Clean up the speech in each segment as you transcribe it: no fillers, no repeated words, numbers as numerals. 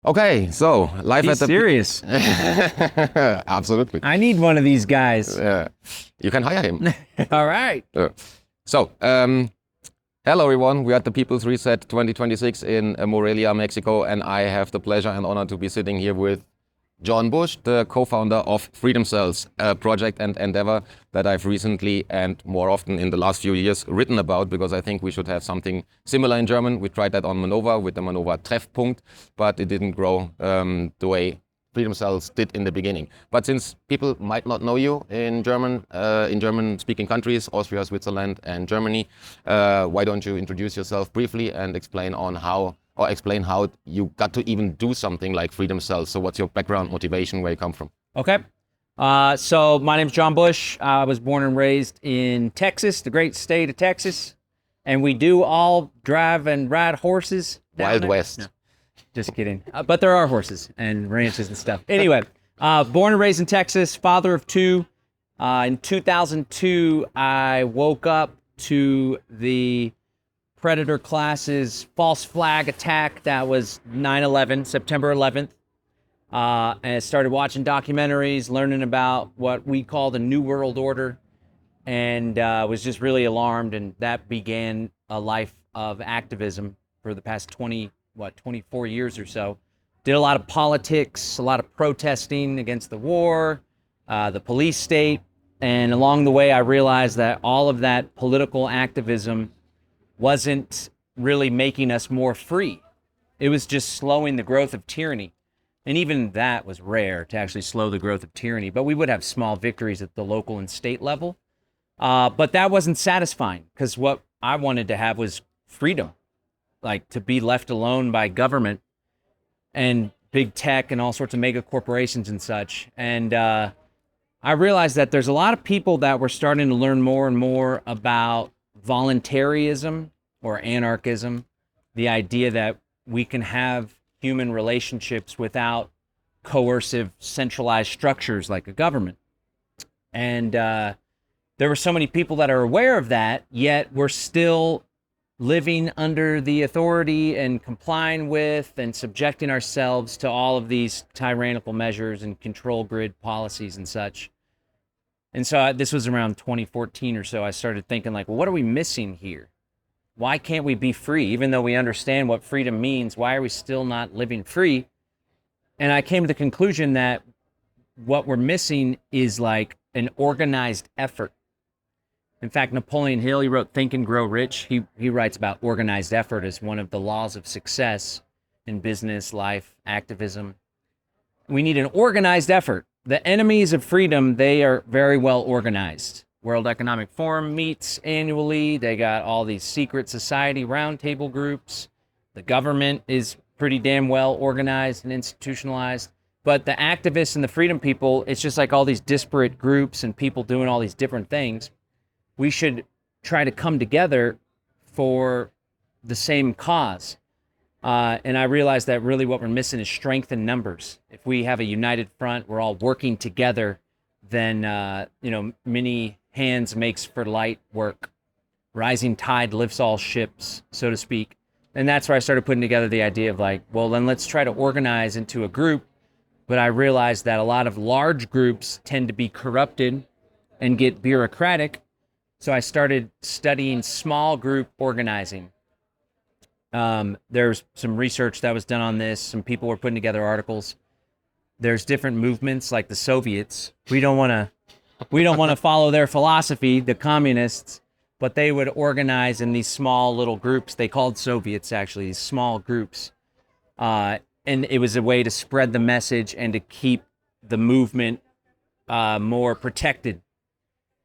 Okay, so live He's at the serious. Absolutely. I need one of these guys. You can hire him. All right. So, hello everyone. We are at the People's Reset 2026 in Morelia, Mexico, and I have the pleasure and honor to be sitting here with John Bush, the co-founder of Freedom Cells, a project and endeavor that I've recently and more often in the last few years written about, because I think we should have something similar in German. We tried that on Manova with the Manova Treffpunkt, but it didn't grow the way Freedom Cells did in the beginning. But since people might not know you in German-speaking countries, Austria, Switzerland, and Germany, why don't you introduce yourself briefly and explain how you got to even do something like Freedom Cells? So what's your background, motivation, where you come from? Okay. So my name's John Bush. I was born and raised in Texas, the great state of Texas. And we do all drive and ride horses. Wild West. No, just kidding. But there are horses and ranches and stuff. Anyway, born and raised in Texas, father of two. In 2002, I woke up to the Predator class's false flag attack that was 9/11, September 11th. And I started watching documentaries, learning about what we call the New World Order, and was just really alarmed. And that began a life of activism for the past 24 years or so. Did a lot of politics, a lot of protesting against the war, the police state. And along the way, I realized that all of that political activism wasn't really making us more free. It was just slowing the growth of tyranny. And even that was rare, to actually slow the growth of tyranny. But we would have small victories at the local and state level. But that wasn't satisfying, because what I wanted to have was freedom, like to be left alone by government and big tech and all sorts of mega corporations and such. And I realized that there's a lot of people that were starting to learn more and more about voluntarism or anarchism, the idea that we can have human relationships without coercive, centralized structures like a government. And there were so many people that are aware of that, yet we're still living under the authority and complying with and subjecting ourselves to all of these tyrannical measures and control grid policies and such. And so this was around 2014 or so. I started thinking, like, well, what are we missing here? Why can't we be free? Even though we understand what freedom means, why are we still not living free? And I came to the conclusion that what we're missing is like an organized effort. In fact, Napoleon Hill, he wrote Think and Grow Rich. He writes about organized effort as one of the laws of success in business, life, activism. We need an organized effort. The enemies of freedom, they are very well organized. World Economic Forum meets annually. They got all these secret society roundtable groups. The government is pretty damn well organized and institutionalized. But the activists and the freedom people, it's just like all these disparate groups and people doing all these different things. We should try to come together for the same cause. And I realized that really what we're missing is strength in numbers. If we have a united front, we're all working together, then, many hands makes for light work. Rising tide lifts all ships, so to speak. And that's where I started putting together the idea of like, well, then let's try to organize into a group. But I realized that a lot of large groups tend to be corrupted and get bureaucratic. So I started studying small group organizing. There's some research that was done on this. Some people were putting together articles. There's different movements like the Soviets. We don't want to follow their philosophy, the communists, but they would organize in these small little groups. They called Soviets, actually, these small groups. And it was a way to spread the message and to keep the movement more protected.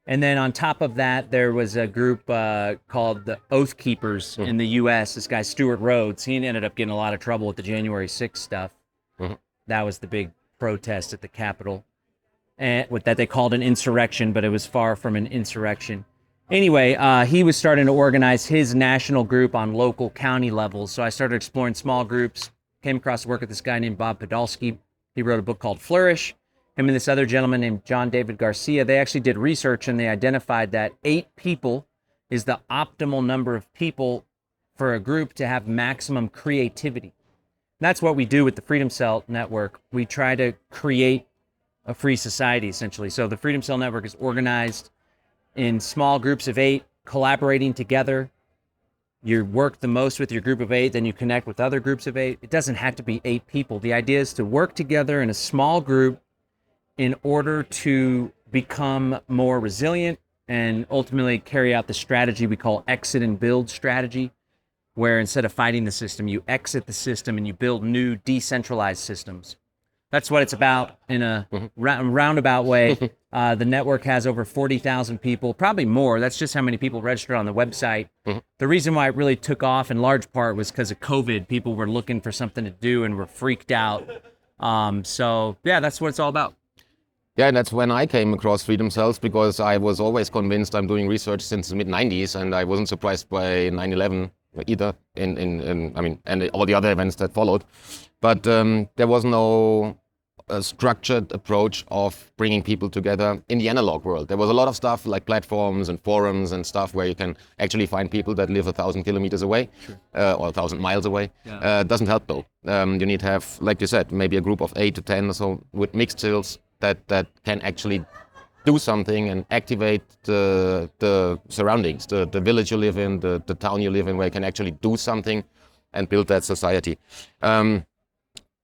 And then on top of that, there was a group called the Oath Keepers in the U.S. This guy, Stuart Rhodes, he ended up getting a lot of trouble with the January 6th stuff. That was the big protest at the Capitol, and with that they called an insurrection, but it was far from an insurrection. Anyway, he was starting to organize his national group on local county levels. So I started exploring small groups, came across the work of this guy named Bob Podolsky. He wrote a book called Flourish. Him and this other gentleman named John David Garcia, they actually did research and they identified that 8 people is the optimal number of people for a group to have maximum creativity. That's what we do with the Freedom Cell Network. We try to create a free society, essentially. So the Freedom Cell Network is organized in small groups of 8, collaborating together. You work the most with your group of 8, then you connect with other groups of 8. It doesn't have to be 8 people. The idea is to work together in a small group in order to become more resilient and ultimately carry out the strategy we call exit and build strategy, where instead of fighting the system, you exit the system and you build new decentralized systems. That's what it's about in a roundabout way. The network has over 40,000 people, probably more. That's just how many people registered on the website. The reason why it really took off in large part was because of COVID. People were looking for something to do and were freaked out. So yeah, that's what it's all about. Yeah, and that's when I came across Freedom Cells, because I was always convinced, I'm doing research since the mid-90s, and I wasn't surprised by 9/11 either, and all the other events that followed. But there was no structured approach of bringing people together in the analog world. There was a lot of stuff like platforms and forums and stuff where you can actually find people that live 1,000 kilometers away, or 1,000 miles away. Yeah. Doesn't help though. You need to have, like you said, maybe a group of 8 to 10 or so with mixed skills that can actually do something and activate the surroundings, the village you live in, the town you live in, where you can actually do something and build that society.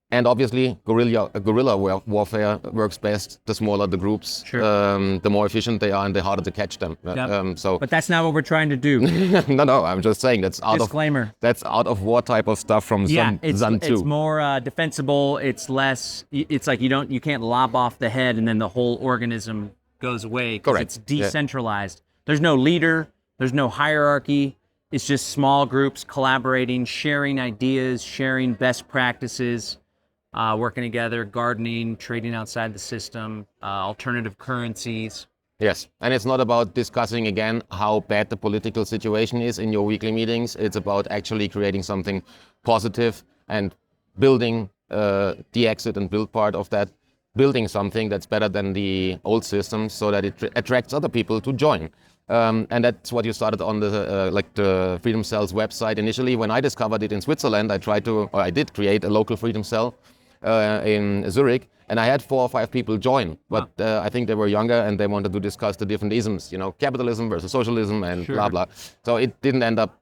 And obviously, guerrilla warfare works best. The smaller the groups, the more efficient they are, and the harder to catch them. Yep. But that's not what we're trying to do. No, I'm just saying that's out Disclaimer. That's out of war type of stuff from Zun 2. It's more defensible. It's less. It's like you can't lob off the head and then the whole organism goes away. Correct. It's decentralized. There's no leader. There's no hierarchy. It's just small groups collaborating, sharing ideas, sharing best practices. Working together, gardening, trading outside the system, alternative currencies. Yes, and it's not about discussing again how bad the political situation is in your weekly meetings. It's about actually creating something positive and building the exit and build part of that, building something that's better than the old system so that it attracts other people to join. And that's what you started on the Freedom Cells website initially. When I discovered it in Switzerland, I did create a local Freedom Cell in Zurich, and I had 4 or 5 people join, but I think they were younger and they wanted to discuss the different isms, capitalism versus socialism and blah blah. So it didn't end up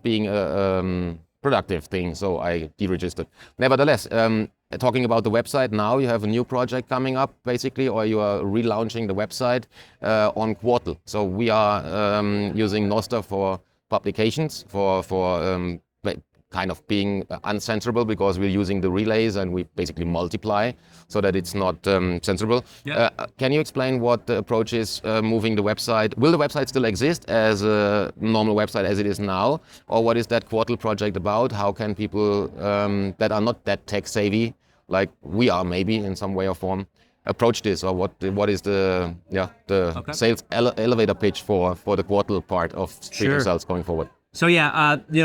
being a productive thing, so I deregistered. Nevertheless, talking about the website now, you have a new project coming up basically, or you are relaunching the website on Qortal. So we are using Nostr for publications, for kind of being uncensorable, because we're using the relays and we basically multiply so that it's not censorable. Yeah. Can you explain what the approach is moving the website? Will the website still exist as a normal website as it is now? Or what is that Qortal project about? How can people that are not that tech savvy, like we are maybe in some way or form, approach this? Or what is the sales elevator pitch for the Qortal part of Freedom Cells going forward? So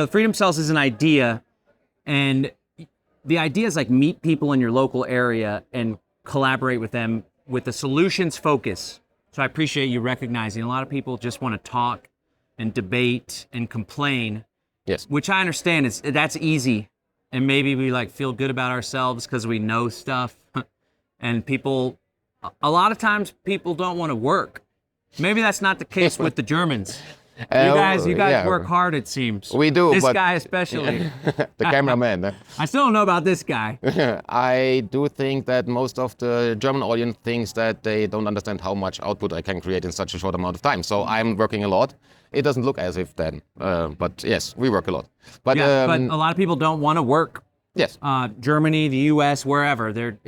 Freedom Cells is an idea, and the idea is like meet people in your local area and collaborate with them with a solutions focus. So I appreciate you recognizing a lot of people just want to talk and debate and complain. Yes. Which I understand that's easy, and maybe we feel good about ourselves because we know stuff, and a lot of times people don't want to work. Maybe that's not the case with the Germans. You guys work hard, it seems. We do. This guy especially. The cameraman. I still don't know about this guy. I do think that most of the German audience thinks that they don't understand how much output I can create in such a short amount of time. So I'm working a lot. It doesn't look as if then, but yes, we work a lot. But but a lot of people don't want to work. Yes. Germany, the US, wherever. They're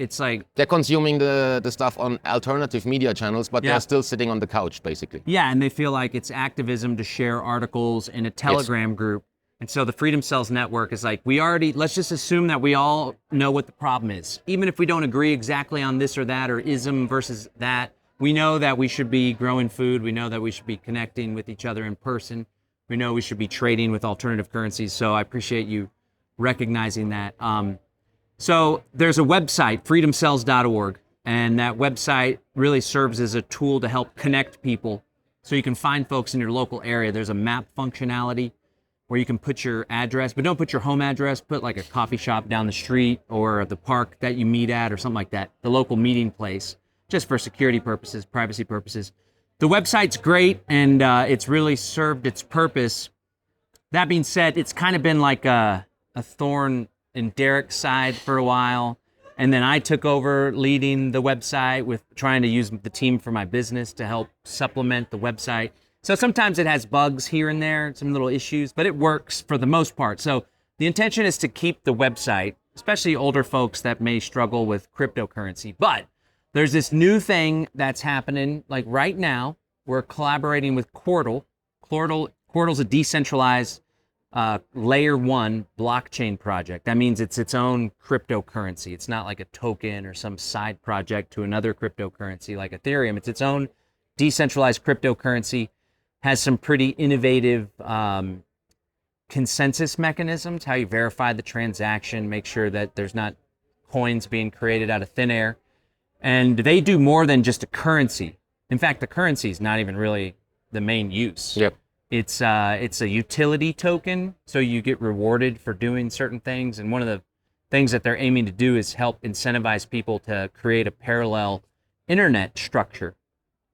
consuming the stuff on alternative media channels, but they're still sitting on the couch, basically. Yeah, and they feel like it's activism to share articles in a Telegram group. And so the Freedom Cells Network is let's just assume that we all know what the problem is. Even if we don't agree exactly on this or that, or ism versus that, we know that we should be growing food. We know that we should be connecting with each other in person. We know we should be trading with alternative currencies. So I appreciate you recognizing that. So there's a website, freedomcells.org, and that website really serves as a tool to help connect people so you can find folks in your local area. There's a map functionality where you can put your address, but don't put your home address, put like a coffee shop down the street or the park that you meet at or something like that, the local meeting place, just for security purposes, privacy purposes. The website's great, and it's really served its purpose. That being said, it's kind of been like a thorn in Derek's side for a while. And then I took over leading the website with trying to use the team for my business to help supplement the website. So sometimes it has bugs here and there, some little issues, but it works for the most part. So the intention is to keep the website, especially older folks that may struggle with cryptocurrency. But there's this new thing that's happening, like right now. We're collaborating with Qortal. Qortal's a decentralized layer 1 blockchain project. That means it's its own cryptocurrency. It's not like a token or some side project to another cryptocurrency like Ethereum. It's its own decentralized cryptocurrency. Has some pretty innovative consensus mechanisms, how you verify the transaction, make sure that there's not coins being created out of thin air. And they do more than just a currency. In fact, the currency is not even really the main use. Yep. It's a utility token, so you get rewarded for doing certain things. And one of the things that they're aiming to do is help incentivize people to create a parallel internet structure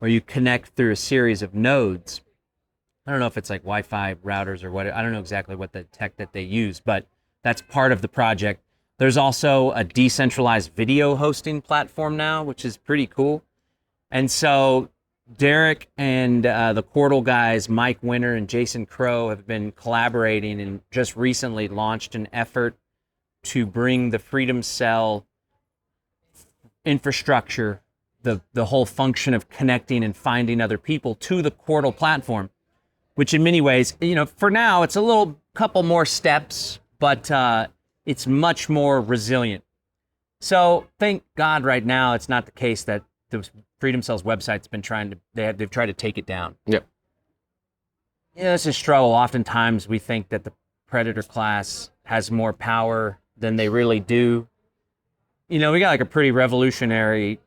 where you connect through a series of nodes. I don't know if it's like Wi-Fi routers or what. I don't know exactly what the tech that they use, but that's part of the project. There's also a decentralized video hosting platform now, which is pretty cool. And so Derek and the Qortal guys, Mike Winter and Jason Crow, have been collaborating and just recently launched an effort to bring the Freedom Cell infrastructure, the whole function of connecting and finding other people, to the Qortal platform, which in many ways, for now, it's a little couple more steps, but it's much more resilient. So thank God right now it's not the case that the Freedom Cell's website's been they've tried to take it down. Yep. It's a struggle. Oftentimes we think that the predator class has more power than they really do. We got like a pretty revolutionary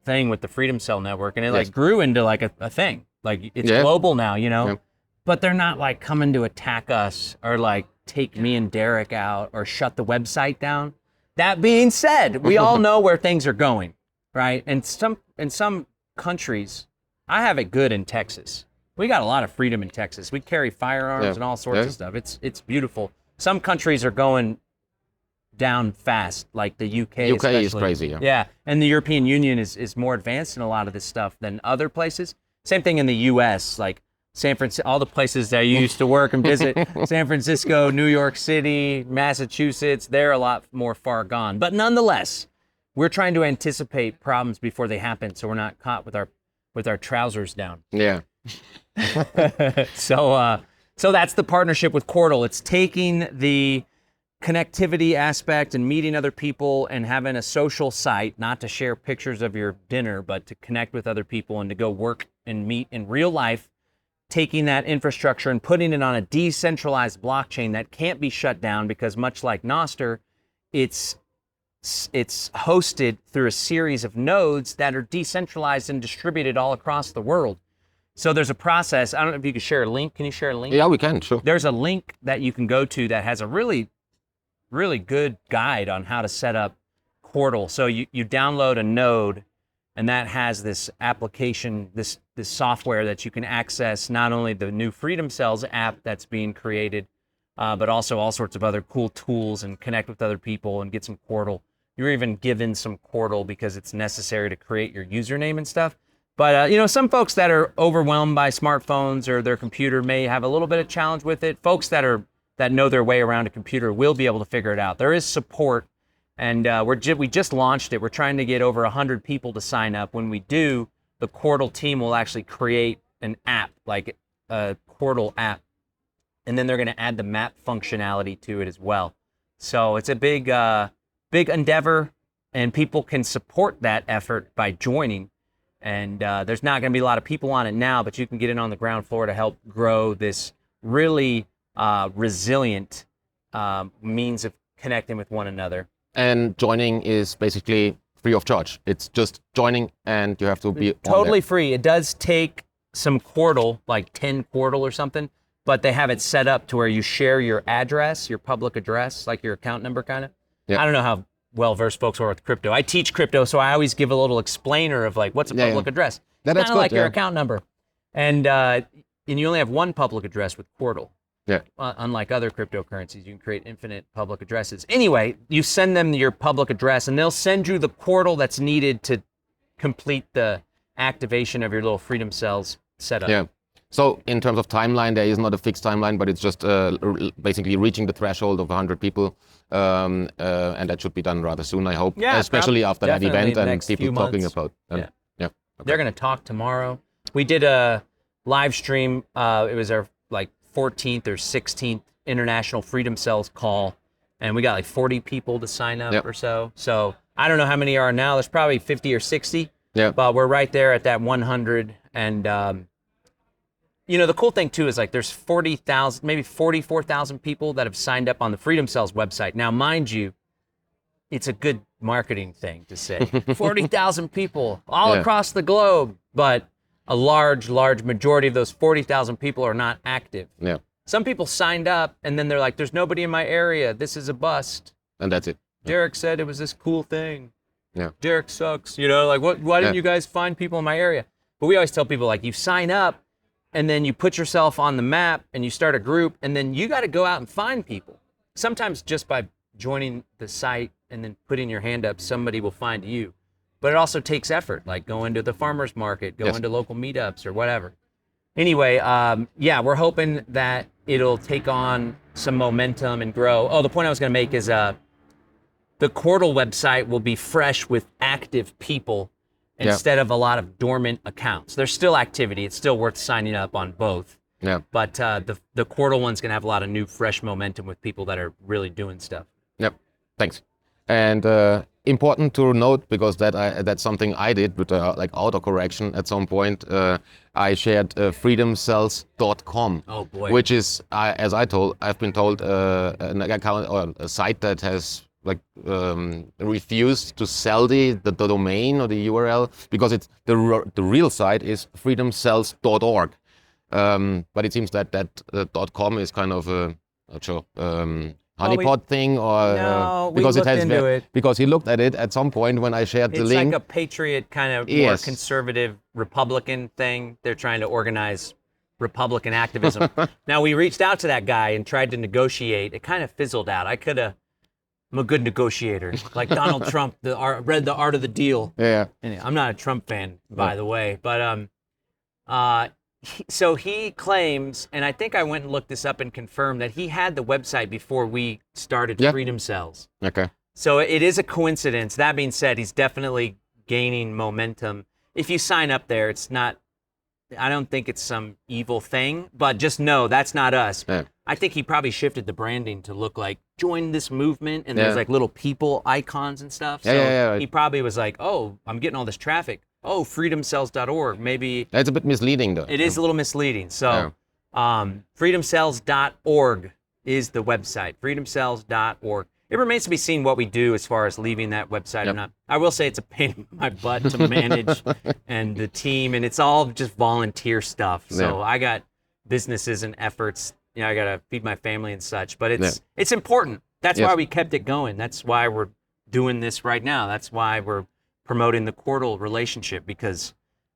thing with the Freedom Cell network, and it like grew into like a thing. Like it's global now, Yep. But they're not like coming to attack us or like take me and Derek out or shut the website down. That being said, we all know where things are going, right? And in some countries, I have it good in Texas. We got a lot of freedom in Texas. We carry firearms and all sorts of stuff. It's beautiful. Some countries are going down fast, like the UK. UK is crazy. Yeah, and the European Union is more advanced in a lot of this stuff than other places. Same thing in the US, like San Francisco, all the places that you used to work and visit, San Francisco, New York City, Massachusetts, they're a lot more far gone. But nonetheless, we're trying to anticipate problems before they happen, so we're not caught with our trousers down. Yeah. So that's the partnership with Qortal. It's taking the connectivity aspect and meeting other people and having a social site, not to share pictures of your dinner, but to connect with other people and to go work and meet in real life, taking that infrastructure and putting it on a decentralized blockchain that can't be shut down because, much like Nostr, it's hosted through a series of nodes that are decentralized and distributed all across the world. So there's a process. I don't know if you can share a link. Can you share a link? Yeah, we can, sure. There's a link that you can go to that has a really, really good guide on how to set up Qortal. So you download a node, and that has this application, this software that you can access not only the new Freedom Cells app that's being created, but also all sorts of other cool tools and connect with other people and get some Qortal. You're even given some Qortal because it's necessary to create your username and stuff. But, some folks that are overwhelmed by smartphones or their computer may have a little bit of challenge with it. Folks that know their way around a computer will be able to figure it out. There is support, and we just launched it. We're trying to get over 100 people to sign up. When we do, the Qortal team will actually create an app, like a Qortal app, and then they're going to add the map functionality to it as well. So it's a big endeavor, and people can support that effort by joining. And there's not going to be a lot of people on it now, but you can get in on the ground floor to help grow this really resilient means of connecting with one another. And joining is basically free of charge. It's just joining, and you have to be totally free. It does take some Qortal, like 10 Qortal or something, but they have it set up to where you share your address, your public address, like your account number kind of. Yeah. I don't know how well-versed folks are with crypto. I teach crypto, so I always give a little explainer of like, what's a public address? That's kind of good, like your account number. And you only have one public address with Qortal. Yeah. Unlike other cryptocurrencies, you can create infinite public addresses. Anyway, you send them your public address, and they'll send you the Qortal that's needed to complete the activation of your little Freedom Cells setup. Yeah. So in terms of timeline, there is not a fixed timeline, but it's just basically reaching the threshold of 100 people, and that should be done rather soon, I hope. Yeah, especially after that event and people talking months. about. Yeah. Yeah. Okay. They're going to talk tomorrow. We did a live stream. It was our 14th or 16th International Freedom Cells call, and we got 40 people to sign up or so. So I don't know how many are now. There's probably 50 or 60. Yeah. But we're right there at that 100. And the cool thing too is there's 40,000, maybe 44,000 people that have signed up on the Freedom Cells website. Now, mind you, it's a good marketing thing to say 40,000 people all across the globe, but a large majority of those 40,000 people are not active. Yeah. Some people signed up and then they're like, there's nobody in my area. This is a bust. And that's it. Derek said it was this cool thing. Yeah. Derek sucks. Why didn't you guys find people in my area? But we always tell people you sign up and then you put yourself on the map and you start a group and then you got to go out and find people. Sometimes just by joining the site and then putting your hand up, somebody will find you. But it also takes effort, like going to the farmer's market, going to local meetups or whatever. Anyway, we're hoping that it'll take on some momentum and grow. Oh, the point I was going to make is the Qortal website will be fresh with active people instead of a lot of dormant accounts. There's still activity. It's still worth signing up on both. Yeah. But the Qortal one's going to have a lot of new, fresh momentum with people that are really doing stuff. Yep. Thanks. And important to note, because that's something I did with autocorrection at some point. I shared freedomcells.com. Oh boy. Which is, I've been told, an account or a site that has refused to sell the domain or the URL, because it's the real site is freedomcells.org. But it seems that .com is kind of a honeypot thing, or because it has because he looked at it at some point when I shared the link. It's like a patriot kind of more conservative Republican thing. They're trying to organize Republican activism. Now we reached out to that guy and tried to negotiate. It kind of fizzled out. I'm a good negotiator, like Donald Trump. Read The Art of the Deal. Yeah. Anyway, I'm not a Trump fan, by the way, but so he claims, and I think I went and looked this up and confirmed that he had the website before we started Freedom Cells. Okay. So it is a coincidence. That being said, he's definitely gaining momentum. If you sign up there, I don't think it's some evil thing, but just know that's not us. Yeah. I think he probably shifted the branding to look like join this movement, and there's little people icons and stuff. So he probably was like, oh, I'm getting all this traffic. Oh, freedomcells.org. Maybe that's a bit misleading, though. It is a little misleading. So, freedomcells.org is the website. Freedomcells.org. It remains to be seen what we do as far as leaving that website or not. I will say it's a pain in my butt to manage and the team, and it's all just volunteer stuff. So I got businesses and efforts. I got to feed my family and such. But it's important. That's why we kept it going. That's why we're doing this right now. That's why we're promoting the Qortal relationship, because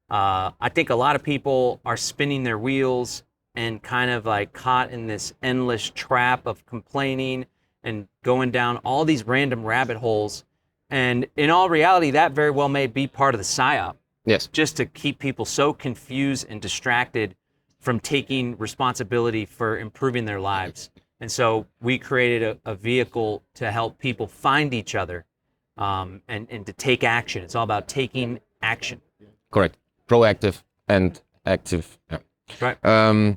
I think a lot of people are spinning their wheels and kind of caught in this endless trap of complaining and going down all these random rabbit holes. And in all reality, that very well may be part of the PsyOp. Yes. Just to keep people so confused and distracted from taking responsibility for improving their lives. And so we created a vehicle to help people find each other. And to take action. It's all about taking action. Correct. Proactive and active. Yeah. Right.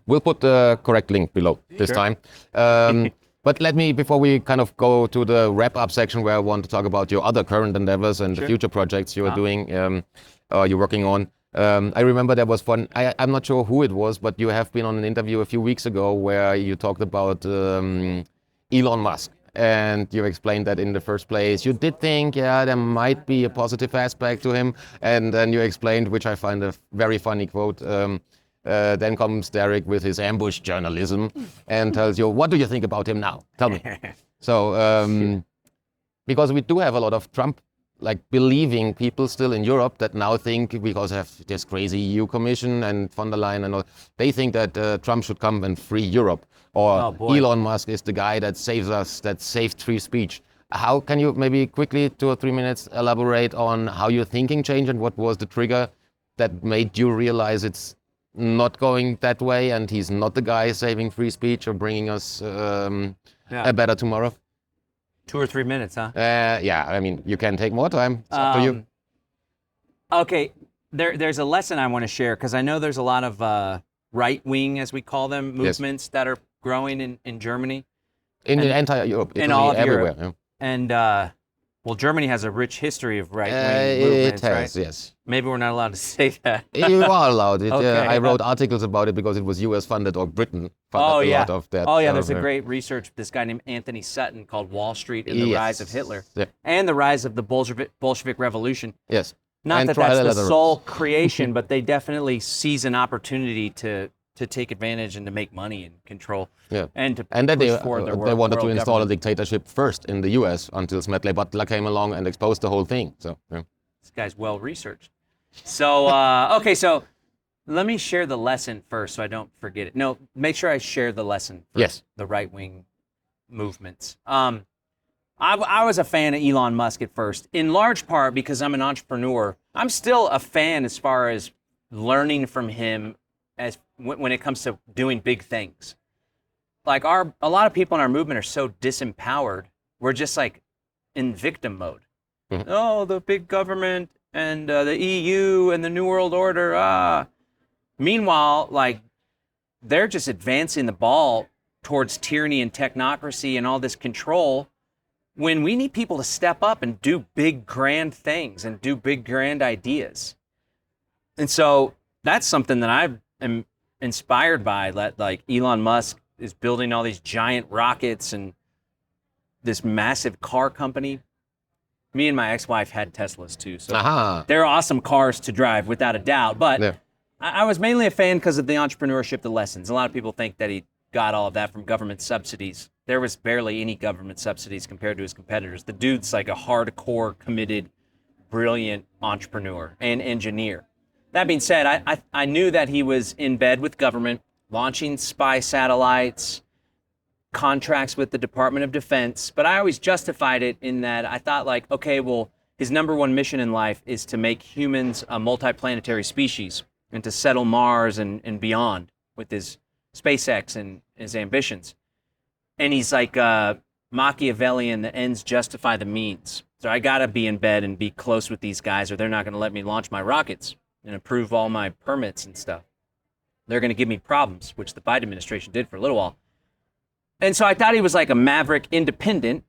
We'll put the correct link below this time. But let me, before we kind of go to the wrap-up section where I want to talk about your other current endeavors and the future projects you are doing, you're working on. I remember there was fun. I'm not sure who it was, but you have been on an interview a few weeks ago where you talked about Elon Musk. And you explained that in the first place you did think, there might be a positive aspect to him. And then you explained, which I find a very funny quote, Then comes Derek with his ambush journalism and tells you, what do you think about him now? Tell me. So, because we do have a lot of Trump, like believing people still in Europe that now think, because of this crazy EU Commission and von der Leyen and all, they think that Trump should come and free Europe. Or Elon Musk is the guy that saves us, that saved free speech. How can you maybe quickly, 2 or 3 minutes, elaborate on how your thinking changed and what was the trigger that made you realize it's not going that way and he's not the guy saving free speech or bringing us a better tomorrow? 2 or 3 minutes, huh? Yeah, I mean, you can take more time. It's up to you. Okay, there's a lesson I want to share because I know there's a lot of right-wing, as we call them, movements that are growing in Germany. In the entire Europe, Italy, in all of everywhere. Europe. Yeah. And, well, Germany has a rich history of right-wing movements, it has, right? yes. Maybe we're not allowed to say that. You are allowed. Okay. I wrote articles about it because it was US funded or Britain funded a lot of that. Oh, yeah, there's a great research, this guy named Anthony Sutton called Wall Street and the Rise of Hitler and the Rise of the Bolshevik Revolution. Yes. Not that that's the sole creation, but they definitely seize an opportunity to take advantage and to make money and control. Yeah. And then they they wanted to install a dictatorship first in the US until Smedley Butler came along and exposed the whole thing. So this guy's well researched. So okay, so let me share the lesson first so I don't forget it. No, make sure I share the lesson for the right-wing movements. I was a fan of Elon Musk at first, in large part because I'm an entrepreneur. I'm still a fan as far as learning from him as when it comes to doing big things. Like a lot of people in our movement are so disempowered. We're just like in victim mode. Mm-hmm. Oh, the big government and the EU and the New World Order. Meanwhile, like they're just advancing the ball towards tyranny and technocracy and all this control, when we need people to step up and do big, grand things and do big, grand ideas. And so that's something that I am inspired by, that like Elon Musk is building all these giant rockets and this massive car company. Me and my ex-wife had Teslas too, so they're awesome cars to drive without a doubt. But I was mainly a fan because of the entrepreneurship, the lessons. A lot of people think that he got all of that from government subsidies. There was barely any government subsidies compared to his competitors. The dude's like a hardcore, committed, brilliant entrepreneur and engineer. That being said, I knew that he was in bed with government, launching spy satellites, contracts with the Department of Defense, but I always justified it in that I thought like, okay, well, his number one mission in life is to make humans a multiplanetary species and to settle Mars and beyond with his SpaceX and his ambitions. And he's like Machiavellian, the ends justify the means. So I gotta be in bed and be close with these guys or they're not gonna let me launch my rockets and approve all my permits and stuff. They're gonna give me problems, which the Biden administration did for a little while. And so I thought he was like a maverick independent,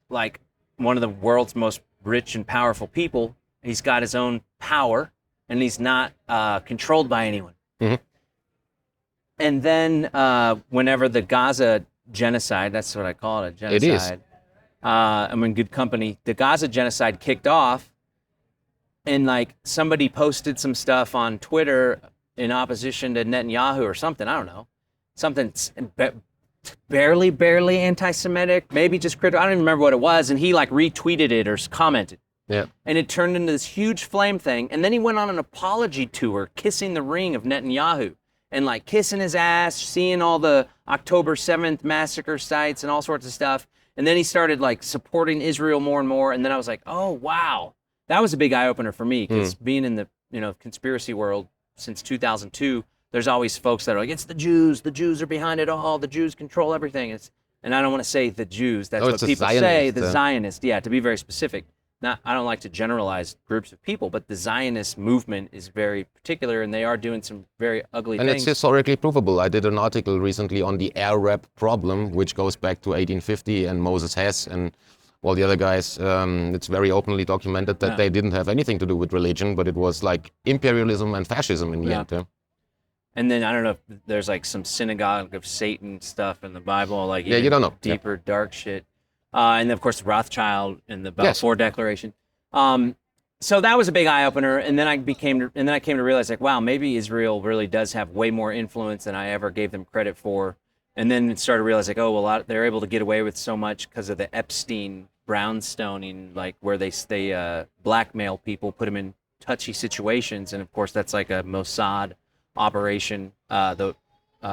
like one of the world's most rich and powerful people. He's got his own power and he's not controlled by anyone. Mm-hmm. And then whenever the Gaza genocide, that's what I call it, a genocide. It is. I'm in good company. The Gaza genocide kicked off and like somebody posted some stuff on Twitter in opposition to Netanyahu or something, I don't know. Something barely anti-Semitic, maybe just critical. I don't even remember what it was. And he like retweeted it or commented. Yeah. And it turned into this huge flame thing. And then he went on an apology tour, kissing the ring of Netanyahu and like kissing his ass, seeing all the October 7th massacre sites and all sorts of stuff. And then he started like supporting Israel more and more. And then I was like, oh, wow. That was a big eye opener for me because being in the conspiracy world since 2002, there's always folks that are like, it's the Jews are behind it all, the Jews control everything. And I don't want to say the Jews, that's what people say, the Zionists, to be very specific. I don't like to generalize groups of people, but the Zionist movement is very particular and they are doing some very ugly things. And it's historically provable. I did an article recently on the Arab problem, which goes back to 1850 and Moses Hess and all the other guys. It's very openly documented that they didn't have anything to do with religion, but it was like imperialism and fascism in the end. And then I don't know if there's like some synagogue of Satan stuff in the Bible, like you don't know. Deeper, dark shit. And then of course Rothschild and the Balfour Declaration. so that was a big eye opener, and then I came to realize, like, wow, maybe Israel really does have way more influence than I ever gave them credit for. And then started to realize, like, oh, well, they're able to get away with so much because of the Epstein brownstoning, like where they blackmail people, put them in touchy situations, and of course that's like a Mossad operation. The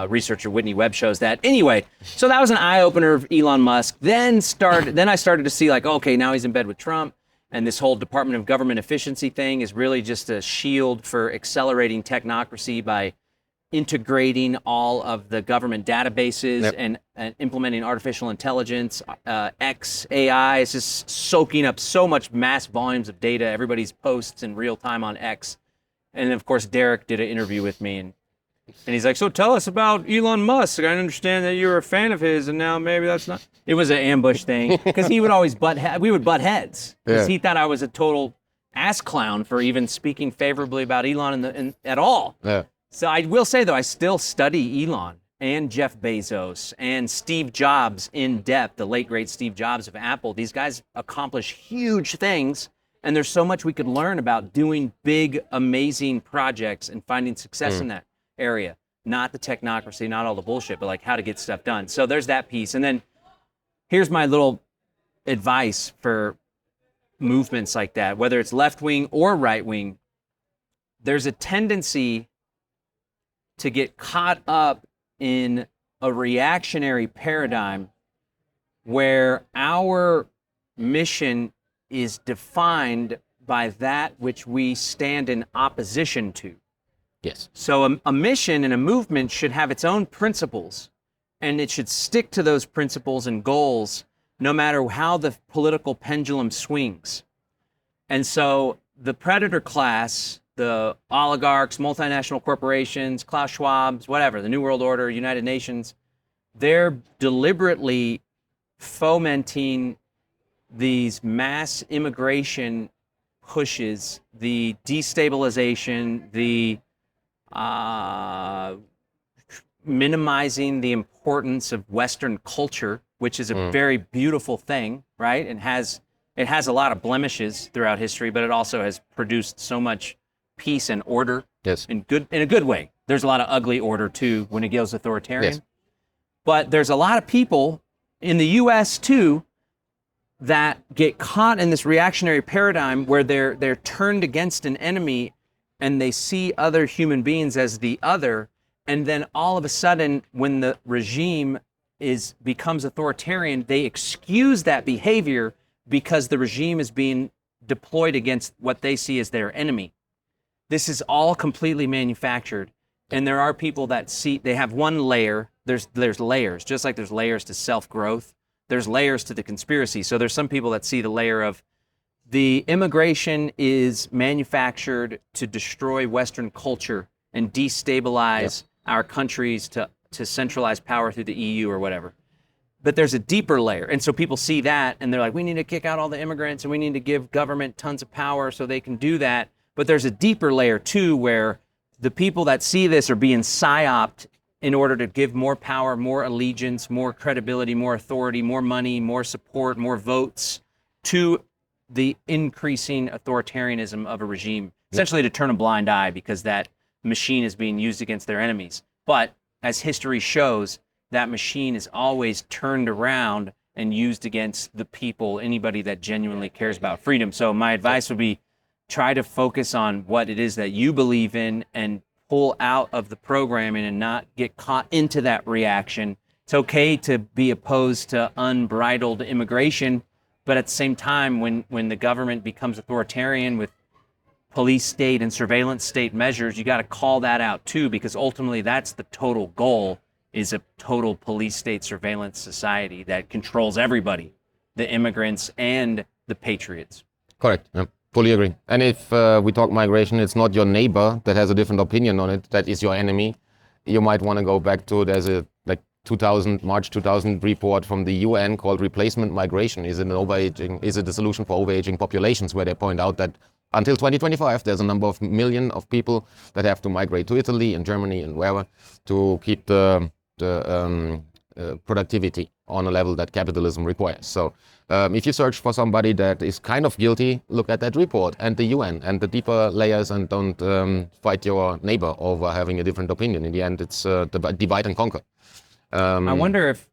researcher Whitney Webb shows that. Anyway, so that was an eye opener of Elon Musk. Then I started to see, like, okay, now he's in bed with Trump. And this whole Department of Government Efficiency thing is really just a shield for accelerating technocracy by integrating all of the government databases and implementing artificial intelligence. AI is just soaking up so much mass volumes of data, everybody's posts in real time on X. And of course, Derek did an interview with me, and he's like, so tell us about Elon Musk. I understand that you're a fan of his, and now maybe that's not. It was an ambush thing, because he would always we would butt heads, because he thought I was a total ass clown for even speaking favorably about Elon at all. Yeah. So I will say, though, I still study Elon and Jeff Bezos and Steve Jobs in depth, the late, great Steve Jobs of Apple. These guys accomplish huge things, and there's so much we could learn about doing big, amazing projects and finding success in that area. Not the technocracy, not all the bullshit, but like how to get stuff done. So there's that piece. And then here's my little advice for movements like that, whether it's left-wing or right-wing. There's a tendency to get caught up in a reactionary paradigm where our mission is defined by that which we stand in opposition to. Yes. So a mission and a movement should have its own principles, and it should stick to those principles and goals no matter how the political pendulum swings. And so the predator class, the oligarchs, multinational corporations, Klaus Schwab's, whatever, the New World Order, United Nations, they're deliberately fomenting these mass immigration pushes, the destabilization, the minimizing the importance of Western culture, which is a very beautiful thing, right? And it has a lot of blemishes throughout history, but it also has produced so much peace and order. Yes. In a good way. There's a lot of ugly order too when it goes authoritarian. Yes. But there's a lot of people in the US too that get caught in this reactionary paradigm where they're turned against an enemy and they see other human beings as the other, and then all of a sudden, when the regime becomes authoritarian, they excuse that behavior because the regime is being deployed against what they see as their enemy. This is all completely manufactured, and there are people that see they have one layer. There's layers, just like there's layers to self-growth. There's layers to the conspiracy. So there's some people that see the layer of the immigration is manufactured to destroy Western culture and destabilize our countries to centralize power through the EU or whatever. But there's a deeper layer. And so people see that and they're like, we need to kick out all the immigrants and we need to give government tons of power so they can do that. But there's a deeper layer too, where the people that see this are being psyoped in order to give more power, more allegiance, more credibility, more authority, more money, more support, more votes to the increasing authoritarianism of a regime, essentially to turn a blind eye because that machine is being used against their enemies. But as history shows, that machine is always turned around and used against the people, anybody that genuinely cares about freedom. So my advice would be try to focus on what it is that you believe in and pull out of the programming and not get caught into that reaction. It's okay to be opposed to unbridled immigration, but at the same time, when the government becomes authoritarian with police state and surveillance state measures, you got to call that out too, because ultimately that's the total goal, is a total police state surveillance society that controls everybody, the immigrants and the patriots. Correct. Yeah. Fully agree. And if we talk migration, it's not your neighbor that has a different opinion on it, that is your enemy. You might want to go back to, there's a March 2000 report from the UN called Replacement Migration. Is it a solution for overaging populations, where they point out that until 2025, there's a number of million of people that have to migrate to Italy and Germany and wherever to keep the productivity on a level that capitalism requires. So if you search for somebody that is kind of guilty, look at that report and the UN and the deeper layers, and don't fight your neighbor over having a different opinion. In the end, it's divide and conquer. I wonder if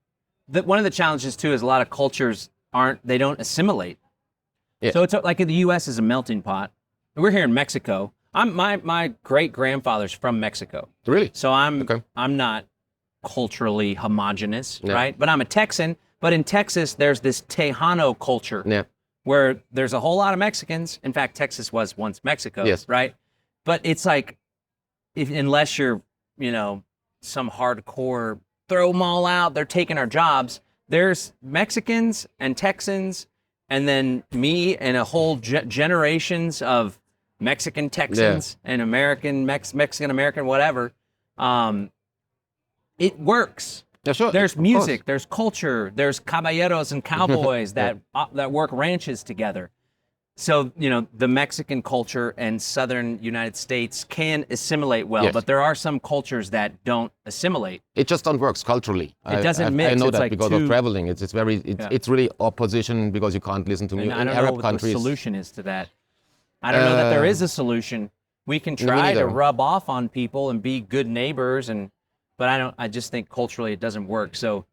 one of the challenges too is a lot of cultures they don't assimilate. Yeah. So it's like in the U.S. is a melting pot. We're here in Mexico. My great grandfather's from Mexico. Really? So I'm not culturally homogenous, Yeah. right? But I'm a Texan. But in Texas, there's this Tejano culture Yeah. where there's a whole lot of Mexicans. In fact, Texas was once Mexico, Yes. right? But it's like, unless you're, some hardcore, throw them all out, they're taking our jobs. There's Mexicans and Texans, and then me and a whole generations of Mexican Texans and Mexican American, whatever. It works. Yeah, sure. There's music, there's culture, there's caballeros and cowboys that work ranches together. So, the Mexican culture and Southern United States can assimilate well, Yes. but there are some cultures that don't assimilate. It just don't work culturally. It doesn't mix. I know It's that like because of traveling. It's really opposition because you can't listen to And music I in don't Arab know what countries. the solution is to that. I don't know that there is a solution. We can try to neither. rub off on people and be good neighbors, but I just think culturally it doesn't work. So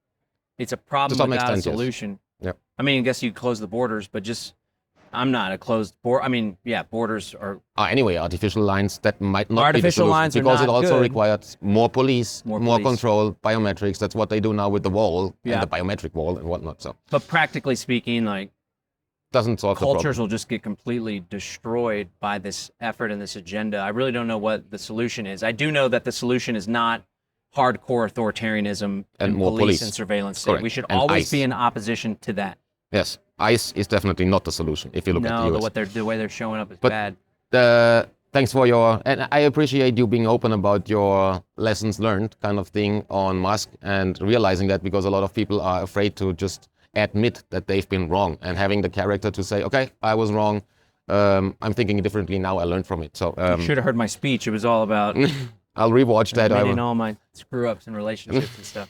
it's a problem some without a extent, yes. solution. Yeah. I mean, I guess you close the borders, but I'm not a closed border. I mean, borders are Anyway, artificial lines, that might not Artificial be the solution, lines are because it not also good. requires more police, More more police. control, biometrics. That's what they do now with the wall Yeah. and the biometric wall and whatnot. So But practically speaking, like doesn't solve the cultures problem. will just get completely destroyed by this effort and this agenda. I really don't know what the solution is. I do know that the solution is not hardcore authoritarianism And more police police. and surveillance state. Correct. We should And always ICE. be in opposition to that. Yes, ICE is definitely not the solution if you look at No, the US. the way they're showing up is But- bad. Thanks for and I appreciate you being open about your lessons learned kind of thing on Musk, and realizing that, because a lot of people are afraid to just admit that they've been wrong, and having the character to say, okay, I was wrong. I'm thinking differently now. I learned from it. So You should have heard my speech. It was all about I'll rewatch that. admitting all my screw-ups and relationships and stuff.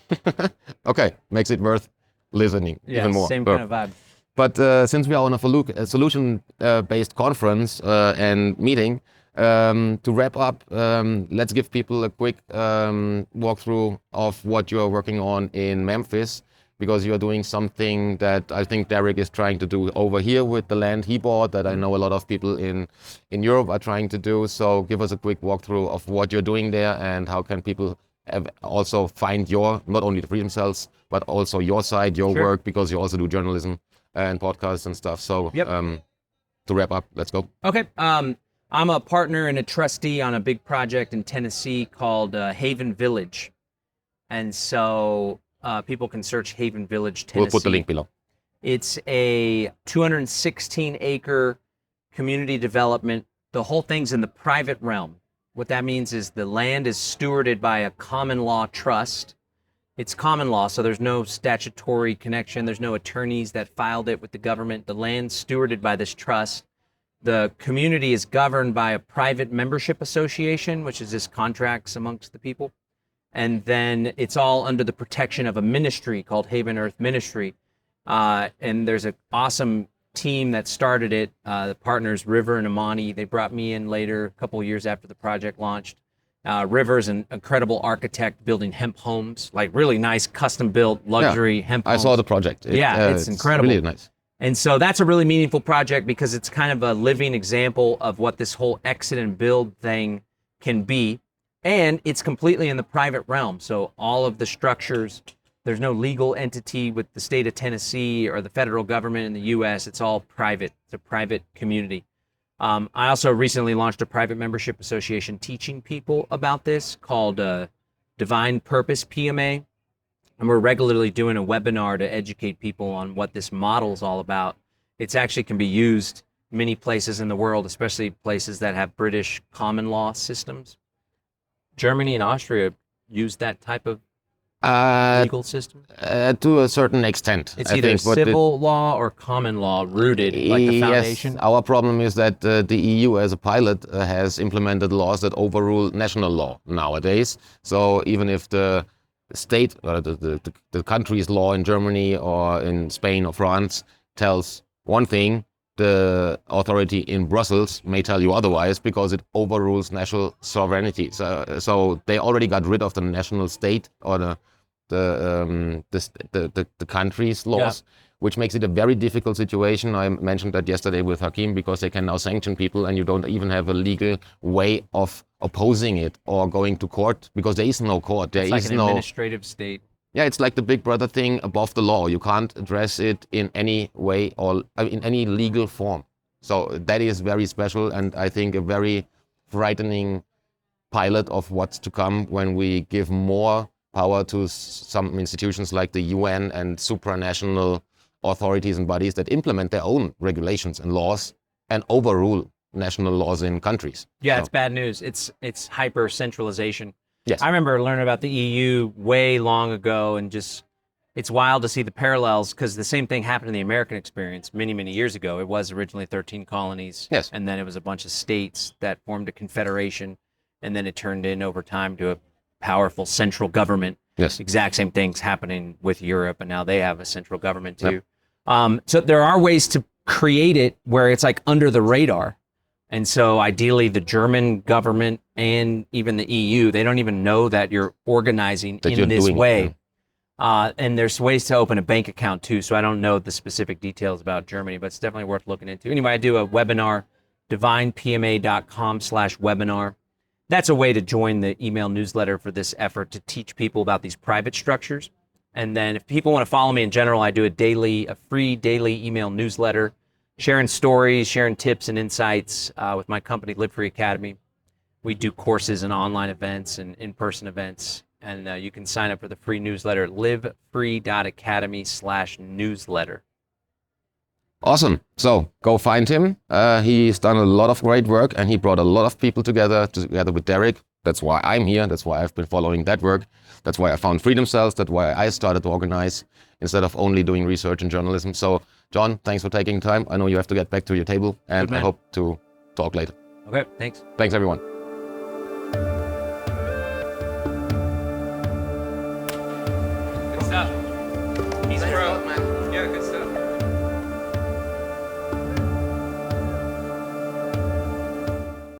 Okay, makes it worth listening Yeah, even more. same kind of vibe. But since we are on a solution-based conference and meeting, to wrap up, let's give people a quick walkthrough of what you are working on in Memphis, because you are doing something that I think Derek is trying to do over here with the land he bought, that I know a lot of people in Europe are trying to do. So give us a quick walkthrough of what you're doing there, and how can people also find not only the Freedom Cells, but also your side, your Sure. work, because you also do journalism and podcasts and stuff. So to wrap up, let's go. Okay. I'm a partner and a trustee on a big project in Tennessee called Haven Village. And so people can search Haven Village, Tennessee. We'll put the link below. It's a 216-acre community development. The whole thing's in the private realm. What that means is the land is stewarded by a common law trust. It's common law, so there's no statutory connection. There's no attorneys that filed it with the government. The land's stewarded by this trust. The community is governed by a private membership association, which is just contracts amongst the people. And then it's all under the protection of a ministry called Haven Earth Ministry. And there's an awesome team that started it. The partners, River and Amani, they brought me in later, a couple of years after the project launched. River's an incredible architect building hemp homes, like really nice custom-built luxury hemp homes. I saw the project. It's incredible. Really nice. And so that's a really meaningful project because it's kind of a living example of what this whole exit and build thing can be. And it's completely in the private realm. So all of the structures, there's no legal entity with the state of Tennessee or the federal government in the US. It's all private. It's a private community. I also recently launched a private membership association teaching people about this called Divine Purpose PMA. And we're regularly doing a webinar to educate people on what this model is all about. It's actually can be used many places in the world, especially places that have British common law systems. Germany and Austria use that type of legal system. To a certain extent. It's I either think, but civil law or common law rooted, like the foundation. Yes, our problem is that the EU as a pilot has implemented laws that overrule national law nowadays. So even if the state or the country's law in Germany or in Spain or France tells one thing, the authority in Brussels may tell you otherwise because it overrules national sovereignty. So they already got rid of the national state or the country's laws, which makes it a very difficult situation. I mentioned that yesterday with Hakim, because they can now sanction people and you don't even have a legal way of opposing it or going to court, because there is no court. There It's is like an no administrative state. Yeah, it's like the Big Brother thing above the law. You can't address it in any way or in any legal form. So that is very special, and I think a very frightening pilot of what's to come when we give more power to some institutions like the UN and supranational authorities and bodies that implement their own regulations and laws and overrule national laws in countries. Yeah, So, it's bad news. It's hyper centralization. yes. I remember learning about the EU way long ago, and just it's wild to see the parallels, because the same thing happened in the American experience many, many years ago. It was originally 13 colonies, Yes. and then it was a bunch of states that formed a confederation, and then it turned in over time to a powerful central government. Yes. Exact same things happening with Europe, and now they have a central government too. Yep. So there are ways to create it where it's like under the radar. And so ideally the German government and even the EU, they don't even know that you're organizing That in you're this doing it, way. And there's ways to open a bank account too. So I don't know the specific details about Germany, but it's definitely worth looking into. Anyway, I do a webinar, divinepma.com/webinar. That's a way to join the email newsletter for this effort to teach people about these private structures. And then if people want to follow me in general, I do a free daily email newsletter, sharing stories, sharing tips and insights with my company, Live Free Academy. We do courses and online events and in-person events. And you can sign up for the free newsletter, livefree.academy/newsletter. Awesome. So go find him. He's done a lot of great work, and he brought a lot of people together with Derek. That's why I'm here. That's why I've been following that work. That's why I found Freedom Cells. That's why I started to organize instead of only doing research and journalism. So John, thanks for taking time. I know you have to get back to your table, and I hope to talk later. Okay, thanks. Thanks everyone.